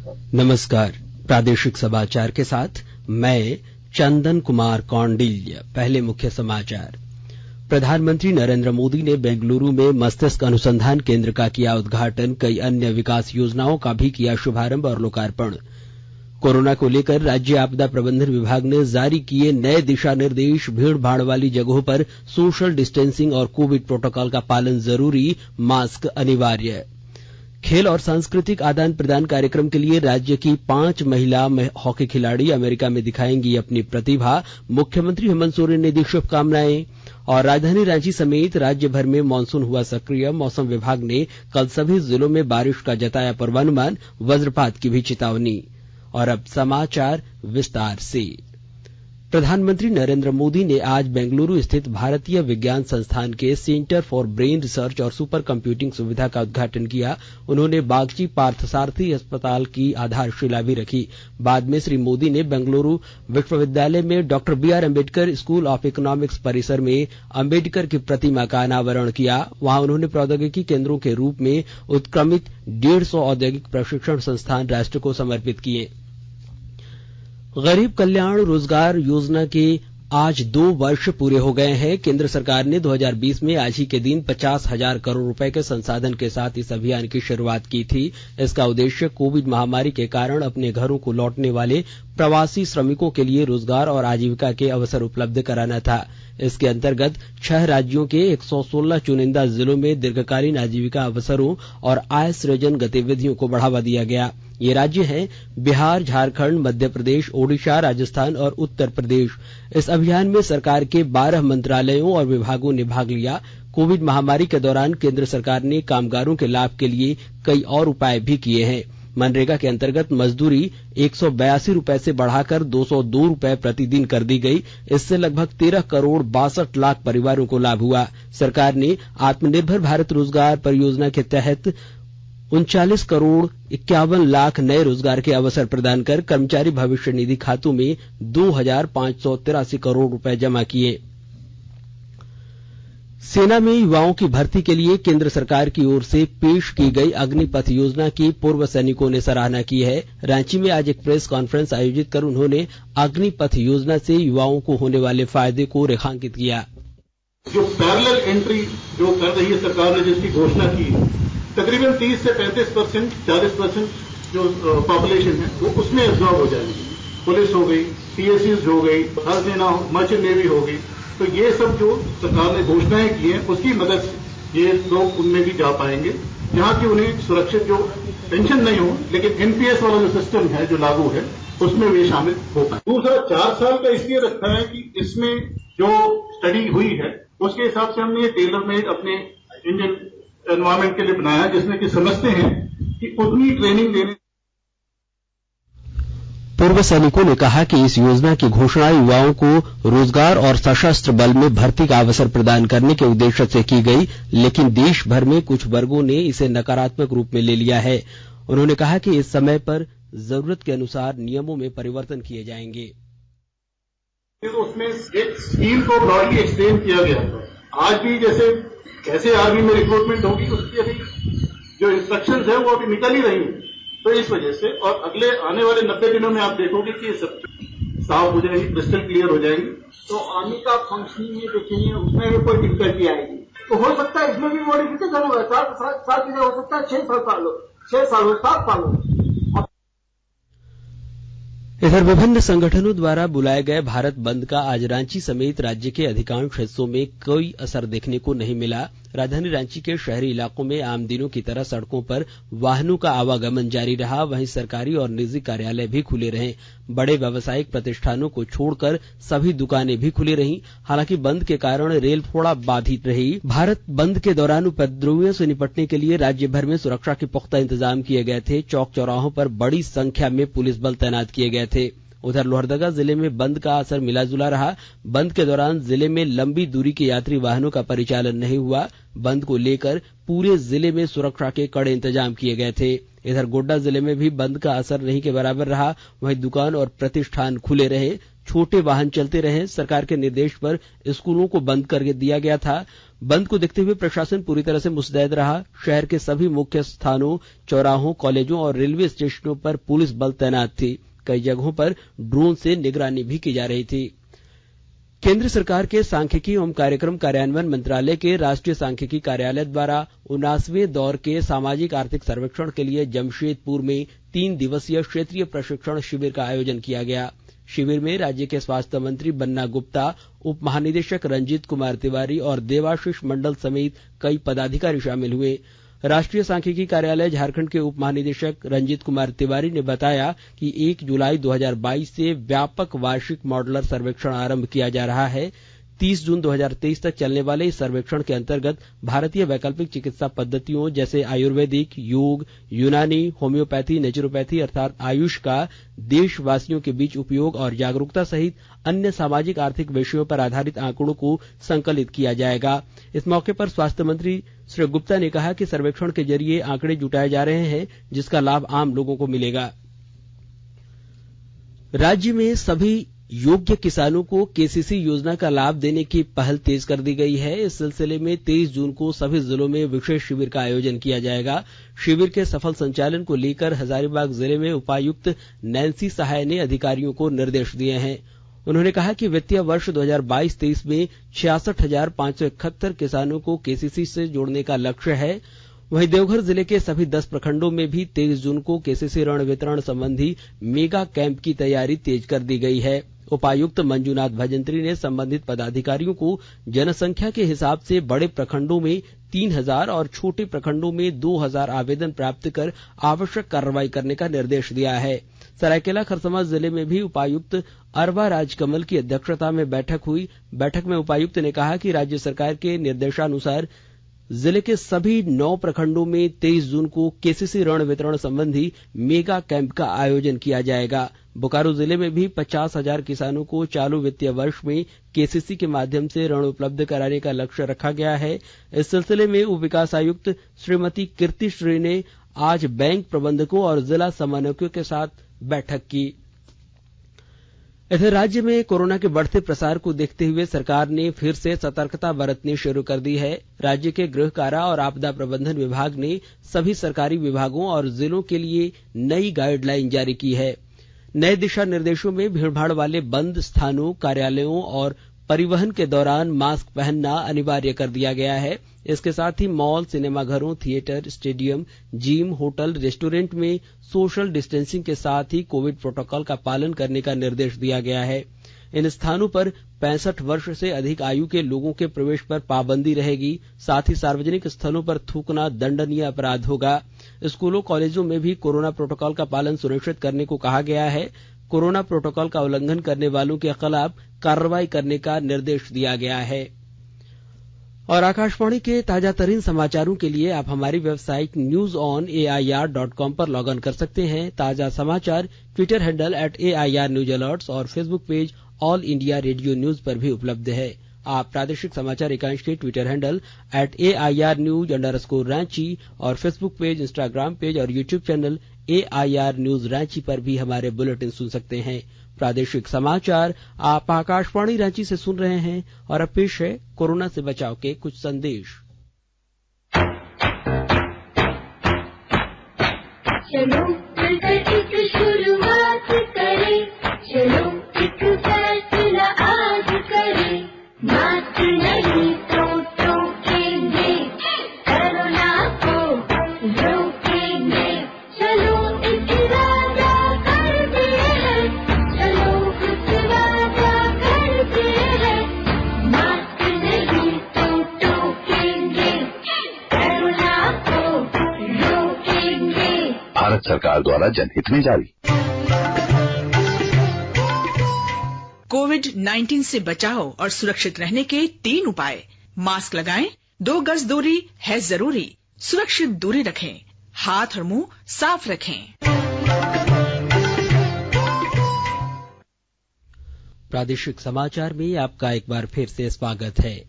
नमस्कार। प्रादेशिक समाचार के साथ मैं चंदन कुमार कौंडिल्य। पहले मुख्य समाचार। प्रधानमंत्री नरेंद्र मोदी ने बेंगलुरु में मस्तिष्क अनुसंधान केंद्र का किया उद्घाटन। कई अन्य विकास योजनाओं का भी किया शुभारंभ और लोकार्पण। कोरोना को लेकर राज्य आपदा प्रबंधन विभाग ने जारी किए नए दिशा निर्देश। भीड़ भाड़ वाली जगहों पर सोशल डिस्टेंसिंग और कोविड प्रोटोकॉल का पालन जरूरी, मास्क अनिवार्य। खेल और सांस्कृतिक आदान प्रदान कार्यक्रम के लिए राज्य की 5 महिला हॉकी खिलाड़ी अमेरिका में दिखाएंगी अपनी प्रतिभा। मुख्यमंत्री हेमंत सोरेन ने दी शुभकामनाएं। और राजधानी रांची समेत राज्य भर में मानसून हुआ सक्रिय। मौसम विभाग ने कल सभी जिलों में बारिश का जताया पूर्वानुमान, वज्रपात की भी चेतावनी। और अब समाचार विस्तार से। प्रधानमंत्री नरेंद्र मोदी ने आज बेंगलुरु स्थित भारतीय विज्ञान संस्थान के सेंटर फॉर ब्रेन रिसर्च और सुपर कंप्यूटिंग सुविधा का उद्घाटन किया। उन्होंने बागची पार्थसारथी अस्पताल की आधारशिला भी रखी। बाद में श्री मोदी ने बेंगलुरु विश्वविद्यालय में doctor BR Ambedkar school of economics परिसर में अम्बेडकर की प्रतिमा का अनावरण किया। वहां उन्होंने प्रौद्योगिकी केंद्रों के रूप में उत्क्रमित 150 औद्योगिक प्रशिक्षण संस्थान राष्ट्र को समर्पित किए। गरीब कल्याण रोजगार योजना के आज 2 वर्ष पूरे हो गए हैं। केंद्र सरकार ने 2020 में आज ही के दिन 50,000 करोड़ रुपए के संसाधन के साथ इस अभियान की शुरुआत की थी। इसका उद्देश्य कोविड महामारी के कारण अपने घरों को लौटने वाले प्रवासी श्रमिकों के लिए रोजगार और आजीविका के अवसर उपलब्ध कराना था। इसके अंतर्गत 6 राज्यों के 116 चुनिंदा जिलों में दीर्घकालीन आजीविका अवसरों और आय सृजन गतिविधियों को बढ़ावा दिया गया। ये राज्य हैं बिहार, झारखंड, मध्य प्रदेश, ओडिशा, राजस्थान और उत्तर प्रदेश। इस अभियान में सरकार के 12 मंत्रालयों और विभागों ने भाग लिया। कोविड महामारी के दौरान केंद्र सरकार ने कामगारों के लाभ के लिए कई और उपाय भी किए हैं। मनरेगा के अंतर्गत मजदूरी 182 रुपए से बढ़ाकर 202 रुपए प्रतिदिन कर दी गई। इससे लगभग 13 करोड़ 62 लाख परिवारों को लाभ हुआ। सरकार ने आत्मनिर्भर भारत रोजगार परियोजना के तहत 39 करोड़ 51 लाख नए रोजगार के अवसर प्रदान कर कर्मचारी भविष्य निधि खातों में 2,583 करोड़ रुपए जमा किए। सेना में युवाओं की भर्ती के लिए केंद्र सरकार की ओर से पेश की गई अग्निपथ योजना की पूर्व सैनिकों ने सराहना की है। रांची में आज एक प्रेस कॉन्फ्रेंस आयोजित कर उन्होंने अग्निपथ योजना से युवाओं को होने वाले फायदे को रेखांकित किया। जो पैरेलल एंट्री जो कर रही है सरकार ने, जिसकी घोषणा की, तकरीबन 30 से 35%, 40% जो पॉपुलेशन है वो उसमें एब्जॉर्ब हो जाएगी। पुलिस हो गई, PSUs हो गई, हर सेना, मर्चेंट नेवी हो गई। तो ये सब जो सरकार ने घोषणाएं की हैं उसकी मदद से ये लोग उनमें भी जा पाएंगे, जहां की उन्हें सुरक्षित जो पेंशन नहीं हो, लेकिन NPS वाला जो सिस्टम है जो लागू है उसमें वे शामिल हो पाए। दूसरा 4 साल का इसलिए रखा है कि इसमें जो स्टडी हुई है उसके हिसाब से हमने ये टेलर मेड अपने इंडियन एनवायरमेंट के लिए बनाया, जिसमें कि समझते हैं कि उतनी ट्रेनिंग देने। पूर्व सैनिकों ने कहा कि इस योजना की घोषणा युवाओं को रोजगार और सशस्त्र बल में भर्ती का अवसर प्रदान करने के उद्देश्य से की गई, लेकिन देश भर में कुछ वर्गों ने इसे नकारात्मक रूप में ले लिया है। उन्होंने कहा कि इस समय पर जरूरत के अनुसार नियमों में परिवर्तन किए जाएंगे। उसमें एक स्कीम को ब्रॉडली एक्सप्लेन किया गया है। आज भी जैसे कैसे आर्मी में रिक्रूटमेंट होगी उसकी अभी जो इंस्ट्रक्शंस है वो अभी निकल ही रही है। तो इस वजह से और अगले आने वाले 90 दिनों में आप देखोगे कि ये सब साफ हो जाएगी, क्रिस्टल क्लियर हो जाएगी। तो आर्मी का फंक्शनिंग में देखेंगे उसमें भी कोई दिक्कत आएगी तो हो सकता है इसमें भी मॉडिफिकेशन होगा। 4 साल की हो सकता है, 6 साल हो, 7 साल हो। इधर विभिन्न संगठनों द्वारा बुलाए गए भारत बंद का आज रांची समेत राज्य के अधिकांश हिस्सों में कोई असर देखने को नहीं मिला। राजधानी रांची के शहरी इलाकों में आम दिनों की तरह सड़कों पर वाहनों का आवागमन जारी रहा। वहीं सरकारी और निजी कार्यालय भी खुले रहे। बड़े व्यावसायिक प्रतिष्ठानों को छोड़कर सभी दुकानें भी खुली रहीं। हालांकि बंद के कारण रेल थोड़ा बाधित रही। भारत बंद के दौरान उपद्रवियों से निपटने के लिए राज्य भर में सुरक्षा के पुख्ता इंतजाम किए गए थे। चौक चौराहों पर बड़ी संख्या में पुलिस बल तैनात किए गए थे। उधर लोहरदगा जिले में बंद का असर मिला जुला रहा। बंद के दौरान जिले में लंबी दूरी के यात्री वाहनों का परिचालन नहीं हुआ। बंद को लेकर पूरे जिले में सुरक्षा के कड़े इंतजाम किए गए थे। इधर गोड्डा जिले में भी बंद का असर नहीं के बराबर रहा। वहीं दुकान और प्रतिष्ठान खुले रहे। छोटे वाहन चलते रहे। सरकार के निर्देश पर स्कूलों को बंद कर दिया गया था। बंद को देखते हुए प्रशासन पूरी तरह से मुस्तैद रहा। शहर के सभी मुख्य स्थानों, चौराहों, कॉलेजों और रेलवे स्टेशनों पर पुलिस बल तैनात थी। कई जगहों पर ड्रोन से निगरानी भी की जा रही थी। केंद्र सरकार के सांख्यिकी एवं कार्यक्रम कार्यान्वयन मंत्रालय के राष्ट्रीय सांख्यिकी कार्यालय द्वारा 79वें दौर के सामाजिक आर्थिक सर्वेक्षण के लिए जमशेदपुर में 3 दिवसीय क्षेत्रीय प्रशिक्षण शिविर का आयोजन किया गया। शिविर में राज्य के स्वास्थ्य मंत्री बन्ना गुप्ता, उप महानिदेशक रंजीत कुमार तिवारी और देवाशीष मंडल समेत कई पदाधिकारी शामिल हुए। राष्ट्रीय सांख्यिकी कार्यालय झारखंड के उप महानिदेशक रंजीत कुमार तिवारी ने बताया कि 1 जुलाई 2022 से व्यापक वार्षिक मॉडलर सर्वेक्षण आरंभ किया जा रहा है। 30 जून 2023 तक चलने वाले इस सर्वेक्षण के अंतर्गत भारतीय वैकल्पिक चिकित्सा पद्धतियों जैसे आयुर्वेदिक, योग, यूनानी, होम्योपैथी, नेचुरोपैथी अर्थात आयुष का देशवासियों के बीच उपयोग और जागरूकता सहित अन्य सामाजिक आर्थिक विषयों पर आधारित आंकड़ों को संकलित किया जाएगा। इस मौके पर स्वास्थ्य मंत्री श्री गुप्ता ने कहा कि सर्वेक्षण के जरिए आंकड़े जुटाए जा रहे हैं, जिसका लाभ आम लोगों को मिलेगा। राज्य में सभी योग्य किसानों को केसीसी योजना का लाभ देने की पहल तेज कर दी गई है। इस सिलसिले में 23 जून को सभी जिलों में विशेष शिविर का आयोजन किया जाएगा। शिविर के सफल संचालन को लेकर हजारीबाग जिले में उपायुक्त नैंसी सहाय ने अधिकारियों को निर्देश दिए हैं। उन्होंने कहा कि वित्तीय वर्ष 2022-23 में 66,571 किसानों को केसीसी से जोड़ने का लक्ष्य है। वहीं देवघर जिले के सभी 10 प्रखंडों में भी 23 जून को केसीसी ऋण वितरण संबंधी मेगा कैंप की तैयारी तेज कर दी गई है। उपायुक्त मंजूनाथ भजंत्री ने संबंधित पदाधिकारियों को जनसंख्या के हिसाब से बड़े प्रखंडों में 3,000 और छोटे प्रखंडों में 2,000 आवेदन प्राप्त कर आवश्यक कार्रवाई करने का निर्देश दिया है। सरायकेला खरसावां जिले में भी उपायुक्त अरवा राजकमल की अध्यक्षता में बैठक हुई। बैठक में उपायुक्त ने कहा कि राज्य सरकार के निर्देशानुसार जिले के सभी 9 प्रखंडों में 23 जून को केसीसी ऋण वितरण संबंधी मेगा कैंप का आयोजन किया जाएगा। बोकारो जिले में भी 50,000 किसानों को चालू वित्तीय वर्ष में केसीसी के माध्यम से ऋण उपलब्ध कराने का लक्ष्य रखा गया है। इस सिलसिले में उप विकास आयुक्त श्रीमती कीर्ति श्री ने आज बैंक प्रबंधकों और जिला समन्वयकों के साथ बैठक की। इधर राज्य में कोरोना के बढ़ते प्रसार को देखते हुए सरकार ने फिर से सतर्कता बरतनी शुरू कर दी है। राज्य के गृह कारा और आपदा प्रबंधन विभाग ने सभी सरकारी विभागों और जिलों के लिए नई गाइडलाइन जारी की है। नए दिशा निर्देशों में भीड़भाड़ वाले बंद स्थानों, कार्यालयों और परिवहन के दौरान मास्क पहनना अनिवार्य कर दिया गया है। इसके साथ ही मॉल, सिनेमाघरों, theatre, stadium, gym, hotel, restaurant में सोशल डिस्टेंसिंग के साथ ही कोविड प्रोटोकॉल का पालन करने का निर्देश दिया गया है। इन स्थानों पर 65 वर्ष से अधिक आयु के लोगों के प्रवेश पर पाबंदी रहेगी। साथ ही सार्वजनिक स्थलों पर थूकना दंडनीय अपराध होगा। स्कूलों, कॉलेजों में भी कोरोना प्रोटोकॉल का पालन सुनिश्चित करने को कहा गया है। कोरोना प्रोटोकॉल का उल्लंघन करने वालों के खिलाफ कार्रवाई करने का निर्देश दिया गया है। और आकाशवाणी के ताजा तरीन समाचारों के लिए आप हमारी वेबसाइट newsonair.com पर लॉग इन कर सकते हैं। ताजा समाचार ट्विटर हैंडल @AIRNewsAlerts और Facebook page all India radio news पर भी उपलब्ध है। आप प्रादेशिक समाचार एकांश के ट्विटर हैंडल @AIRnews_रांची और फेसबुक पेज, इंस्टाग्राम पेज और YouTube channel AIR news Ranchi पर भी हमारे बुलेटिन सुन सकते हैं। प्रादेशिक समाचार आप आकाशवाणी रांची से सुन रहे हैं और अब पेश है कोरोना से बचाव के कुछ संदेश। चलो मिलकर एक शुरुआत करें, चलो एक फैसला आज करें, मास्क नहीं तो टोकेंगे, कोरोना को रोकेंगे, चलो एक वादा करते हैं, चलो कुछ वादा करते हैं, मास्क नहीं तो टोकेंगे, कोरोना को रोकेंगे। भारत सरकार द्वारा जनहित में जारी। कोविड-19 से बचाव और सुरक्षित रहने के 3 उपाय। मास्क लगाएं, 2 गज दूरी है जरूरी, सुरक्षित दूरी रखें, हाथ और मुंह साफ रखें। प्रादेशिक समाचार में आपका एक बार फिर से स्वागत है।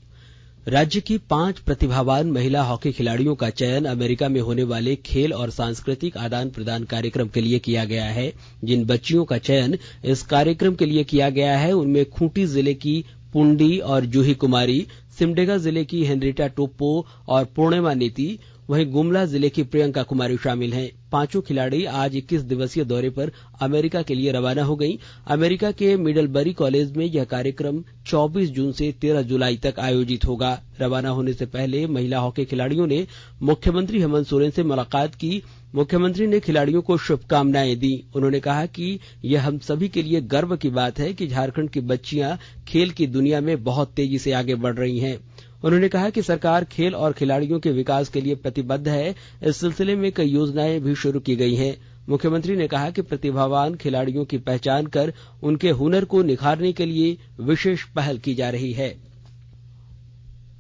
राज्य की 5 प्रतिभावान महिला हॉकी खिलाड़ियों का चयन अमेरिका में होने वाले खेल और सांस्कृतिक आदान प्रदान कार्यक्रम के लिए किया गया है। जिन बच्चियों का चयन इस कार्यक्रम के लिए किया गया है उनमें खूंटी जिले की पुंडी और जूही कुमारी, सिमडेगा जिले की हेनरिटा टोप्पो और पूर्णिमा नेती, वहीं गुमला जिले की प्रियंका कुमारी शामिल हैं। 5 खिलाड़ी आज 21 दिवसीय दौरे पर अमेरिका के लिए रवाना हो गयी। अमेरिका के मिडलबरी कॉलेज में यह कार्यक्रम 24 जून से 13 जुलाई तक आयोजित होगा। रवाना होने से पहले महिला हॉकी खिलाड़ियों ने मुख्यमंत्री हेमंत सोरेन से मुलाकात की। मुख्यमंत्री ने खिलाड़ियों को शुभकामनाएं दी। उन्होंने कहा कि यह हम सभी के लिए गर्व की बात है कि झारखंड की बच्चियां खेल की दुनिया में बहुत तेजी से आगे बढ़ रही हैं। उन्होंने कहा कि सरकार खेल और खिलाड़ियों के विकास के लिए प्रतिबद्ध है। इस सिलसिले में कई योजनाएं भी शुरू की गई हैं। मुख्यमंत्री ने कहा कि प्रतिभावान खिलाड़ियों की पहचान कर उनके हुनर को निखारने के लिए विशेष पहल की जा रही है।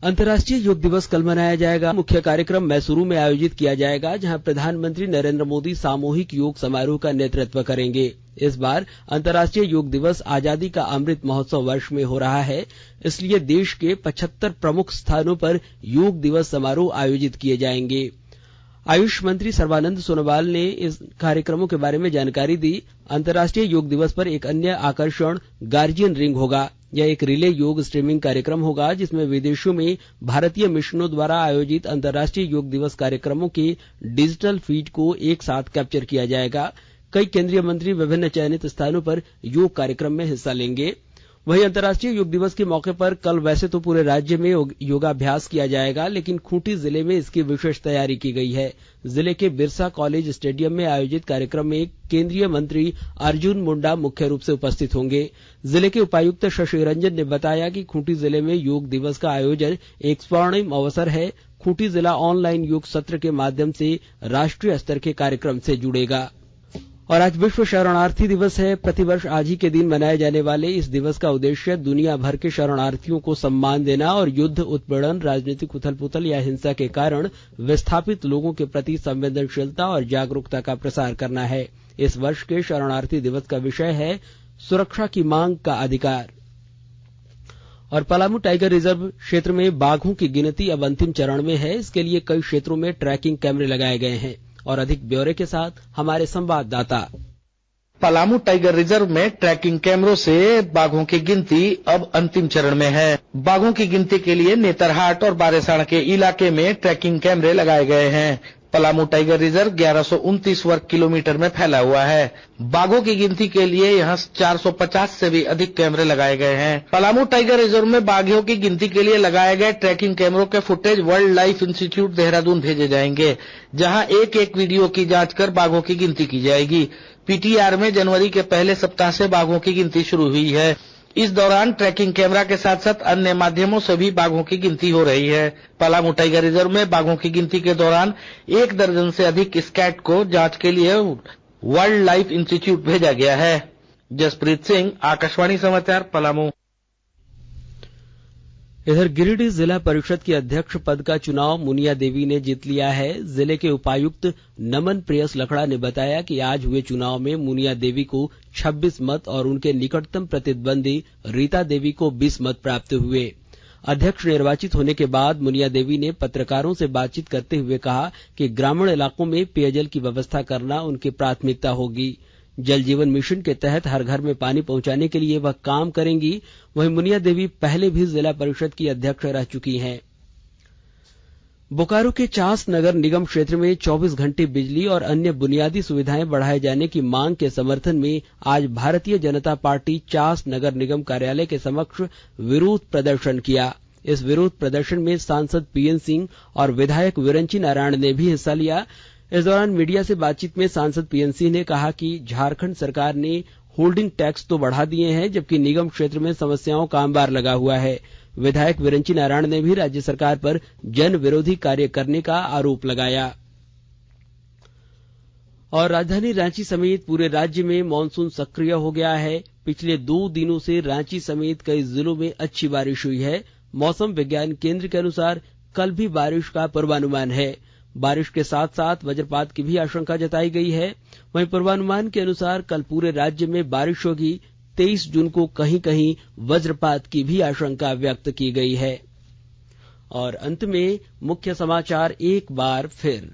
अंतर्राष्ट्रीय योग दिवस कल मनाया जाएगा। मुख्य कार्यक्रम मैसूरू में आयोजित किया जाएगा, जहां प्रधानमंत्री नरेंद्र मोदी सामूहिक योग समारोह का नेतृत्व करेंगे। इस बार अंतर्राष्ट्रीय योग दिवस आजादी का अमृत महोत्सव वर्ष में हो रहा है, इसलिए देश के 75 प्रमुख स्थानों पर योग दिवस समारोह आयोजित किए जाएंगे। आयुष मंत्री सर्बानंद सोनोवाल ने इस कार्यक्रमों के बारे में जानकारी दी। अंतर्राष्ट्रीय योग दिवस पर एक अन्य आकर्षण गार्जियन रिंग होगा। यह एक रिले योग स्ट्रीमिंग कार्यक्रम होगा, जिसमें विदेशों में भारतीय मिशनों द्वारा आयोजित अंतर्राष्ट्रीय योग दिवस कार्यक्रमों के डिजिटल फीड को एक साथ कैप्चर किया जाएगा। कई केंद्रीय मंत्री विभिन्न चयनित स्थानों पर योग कार्यक्रम में हिस्सा लेंगे। वहीं अंतर्राष्ट्रीय योग दिवस के मौके पर कल वैसे तो पूरे राज्य में योगाभ्यास किया जाएगा, लेकिन खूंटी जिले में इसकी विशेष तैयारी की गई है। जिले के बिरसा कॉलेज स्टेडियम में आयोजित कार्यक्रम में केंद्रीय मंत्री अर्जुन मुंडा मुख्य रूप से उपस्थित होंगे। जिले के उपायुक्त शशि रंजन ने बताया कि खूंटी जिले में योग दिवस का आयोजन एक स्वर्णिम अवसर है। खूंटी जिला ऑनलाइन योग सत्र के माध्यम से राष्ट्रीय स्तर के कार्यक्रम से जुड़ेगा। और आज विश्व शरणार्थी दिवस है। प्रतिवर्ष आज ही के दिन मनाए जाने वाले इस दिवस का उद्देश्य दुनिया भर के शरणार्थियों को सम्मान देना और युद्ध, उत्पीड़न, राजनीतिक उथल-पुथल या हिंसा के कारण विस्थापित लोगों के प्रति संवेदनशीलता और जागरूकता का प्रसार करना है। इस वर्ष के शरणार्थी दिवस का विषय है सुरक्षा की मांग का अधिकार। और पलामू टाइगर रिजर्व क्षेत्र में बाघों की गिनती अब अंतिम चरण में है। इसके लिए कई क्षेत्रों में ट्रैकिंग कैमरे लगाए गए हैं। और अधिक ब्यौरे के साथ हमारे संवाददाता। पलामू टाइगर रिजर्व में ट्रैकिंग कैमरों से बाघों की गिनती अब अंतिम चरण में है। बाघों की गिनती के लिए नेतरहाट और बारेसाण के इलाके में ट्रैकिंग कैमरे लगाए गए हैं। पलामू टाइगर रिजर्व 1129 वर्ग किलोमीटर में फैला हुआ है। बाघों की गिनती के लिए यहाँ 450 से भी अधिक कैमरे लगाए गए हैं। पलामू टाइगर रिजर्व में बाघों की गिनती के लिए लगाए गए ट्रैकिंग कैमरों के footage world life institute Dehradun भेजे जाएंगे, जहाँ एक एक वीडियो की जांच कर बाघों की गिनती की जाएगी। पीटीआर में जनवरी के पहले सप्ताह से बाघों की गिनती शुरू हुई है। इस दौरान ट्रैकिंग कैमरा के साथ साथ अन्य माध्यमों से भी बाघों की गिनती हो रही है। पलामू टाइगर रिजर्व में बाघों की गिनती के दौरान 1 दर्जन से अधिक स्कैट को जांच के लिए वर्ल्ड लाइफ इंस्टीट्यूट भेजा गया है। जसप्रीत सिंह, आकाशवाणी समाचार, पलामू। इधर गिरिडीह जिला परिषद के अध्यक्ष पद का चुनाव मुनिया देवी ने जीत लिया है। जिले के उपायुक्त नमन प्रियस लखड़ा ने बताया कि आज हुए चुनाव में मुनिया देवी को 26 मत और उनके निकटतम प्रतिद्वंदी रीता देवी को 20 मत प्राप्त हुए। अध्यक्ष निर्वाचित होने के बाद मुनिया देवी ने पत्रकारों से बातचीत करते हुए कहा कि ग्रामीण इलाकों में पेयजल की व्यवस्था करना उनकी प्राथमिकता होगी। जल जीवन मिशन के तहत हर घर में पानी पहुंचाने के लिए वह काम करेंगी। वहीं मुनिया देवी पहले भी जिला परिषद की अध्यक्ष रह चुकी हैं। बोकारो के चास नगर निगम क्षेत्र में 24 घंटे बिजली और अन्य बुनियादी सुविधाएं बढ़ाए जाने की मांग के समर्थन में आज भारतीय जनता पार्टी चास नगर निगम कार्यालय के समक्ष विरोध प्रदर्शन किया। इस विरोध प्रदर्शन में सांसद पीएन सिंह और विधायक विरंची नारायण ने भी हिस्सा लिया। इस दौरान मीडिया से बातचीत में सांसद पीएन सिंह ने कहा कि झारखंड सरकार ने होल्डिंग टैक्स तो बढ़ा दिए हैं, जबकि निगम क्षेत्र में समस्याओं का अंबार लगा हुआ है। विधायक विरंची नारायण ने भी राज्य सरकार पर जन विरोधी कार्य करने का आरोप लगाया। और राजधानी रांची समेत पूरे राज्य में मानसून सक्रिय हो गया है। पिछले 2 दिनों से रांची समेत कई जिलों में अच्छी बारिश हुई है। मौसम विज्ञान केंद्र के अनुसार कल भी बारिश का पूर्वानुमान है। बारिश के साथ साथ वज्रपात की भी आशंका जताई गई है। वहीं पूर्वानुमान के अनुसार कल पूरे राज्य में बारिश होगी। 23 जून को कहीं कहीं वज्रपात की भी आशंका व्यक्त की गई है। और अंत में मुख्य समाचार एक बार फिर।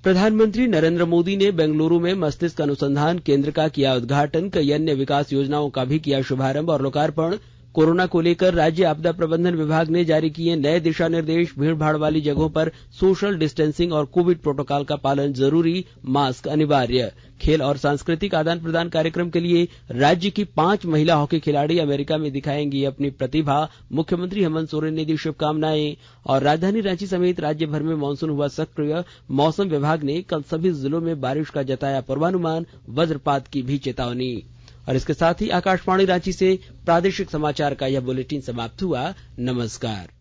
प्रधानमंत्री नरेंद्र मोदी ने बेंगलुरु में मस्तिष्क अनुसंधान केंद्र का किया उद्घाटन, कई अन्य विकास योजनाओं का भी किया शुभारंभ और लोकार्पण। कोरोना को लेकर राज्य आपदा प्रबंधन विभाग ने जारी किए नए दिशा निर्देश, भीड़भाड़ वाली जगहों पर सोशल डिस्टेंसिंग और कोविड प्रोटोकॉल का पालन जरूरी, मास्क अनिवार्य। खेल और सांस्कृतिक आदान प्रदान कार्यक्रम के लिए राज्य की 5 महिला हॉकी खिलाड़ी अमेरिका में दिखाएंगी अपनी प्रतिभा, मुख्यमंत्री हेमंत सोरेन ने दी शुभकामनाएं। और राजधानी रांची समेत राज्य भर में मानसून हुआ सक्रिय, मौसम विभाग ने कल सभी जिलों में बारिश का जताया पूर्वानुमान, वज्रपात की भी चेतावनी। और इसके साथ ही आकाशवाणी रांची से प्रादेशिक समाचार का यह बुलेटिन समाप्त हुआ। नमस्कार।